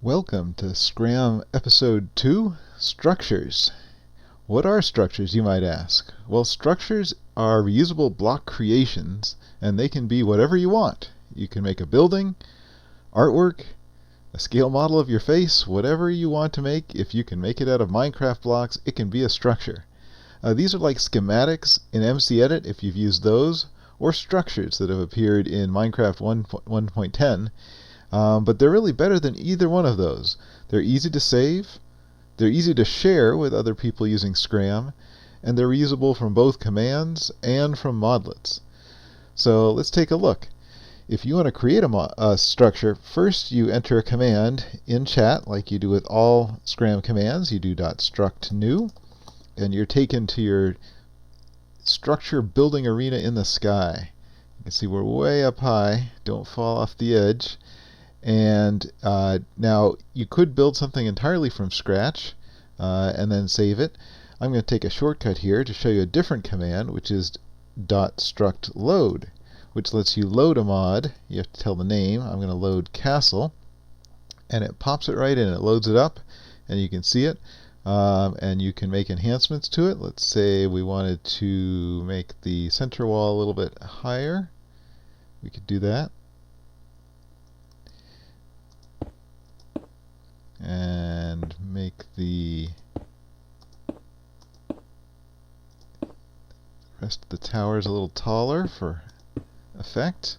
Welcome to ScraM Episode 2, Structures. What are structures, you might ask? Well, structures are reusable block creations, and they can be whatever you want. You can make a building, artwork, a scale model of your face, whatever you want to make. If you can make it out of Minecraft blocks, it can be a structure. These are like schematics in MCEdit, if you've used those, or structures that have appeared in Minecraft 1.10. But they're really better than either one of those. They're easy to save, they're easy to share with other people using ScraM, and they're reusable from both commands and from modlets. So let's take a look. If you want to create a structure, first you enter a command in chat like you do with all ScraM commands. You do .struct new, and you're taken to your structure building arena in the sky. You can see we're way up high. Don't fall off the edge. And now you could build something entirely from scratch and then save it. I'm going to take a shortcut here to show you a different command, which is .struct load, which lets you load a mod. You have to tell the name. I'm going to load castle, and it pops it right in. It loads it up, and you can see it. And you can make enhancements to it. Let's say we wanted to make the center wall a little bit higher. We could do that. And make the rest of the towers a little taller for effect.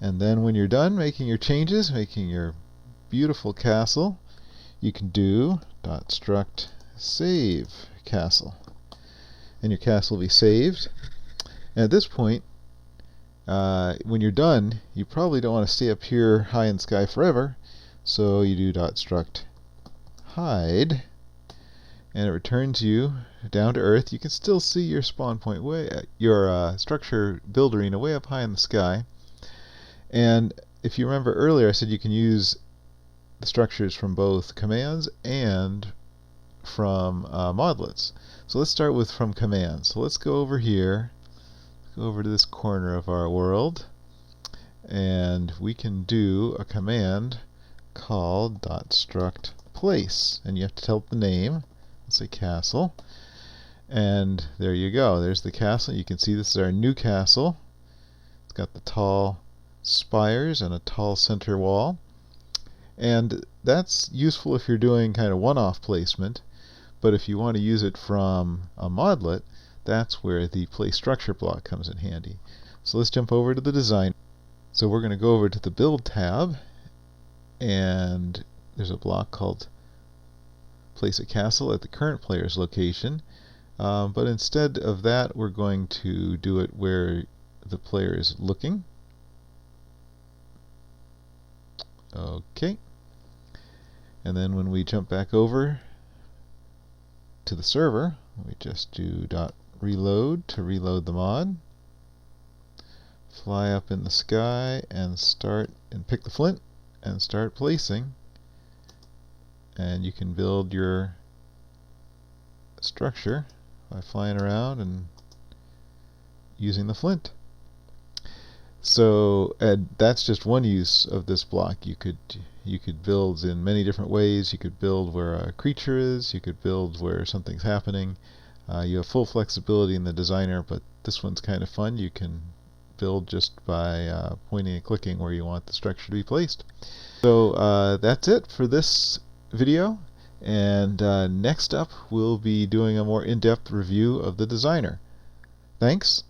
And then when you're done making your changes, making your beautiful castle, you can do .struct save castle. And your castle will be saved. And at this point, when you're done, you probably don't want to stay up here high in the sky forever. So you do .struct hide, and it returns you down to Earth. You can still see your spawn point your structure build arena way up high in the sky. And if you remember earlier, I said you can use the structures from both commands and from modlets. So let's start with from commands. So let's go over here, go over to this corner of our world, and we can do a command called .struct place, and you have to tell it the name. Let's say castle, and there you go. There's the castle. You can see this is our new castle. It's got the tall spires and a tall center wall, and that's useful if you're doing kind of one-off placement. But if you want to use it from a modlet, that's where the place structure block comes in handy. So let's jump over to the design. So we're going to go over to the build tab, and there's a block called place a castle at the current player's location. But instead of that, we're going to do it where the player is looking. Okay. And then when we jump back over to the server, we just do .reload to reload the mod. Fly up in the sky and start and pick the flint and start placing, and you can build your structure by flying around and using the flint. So that's just one use of this block. You could build in many different ways. You could build where a creature is, you could build where something's happening. You have full flexibility in the designer, but this one's kind of fun. You can build just by pointing and clicking where you want the structure to be placed. So that's it for this video, and next up we'll be doing a more in-depth review of the designer. Thanks.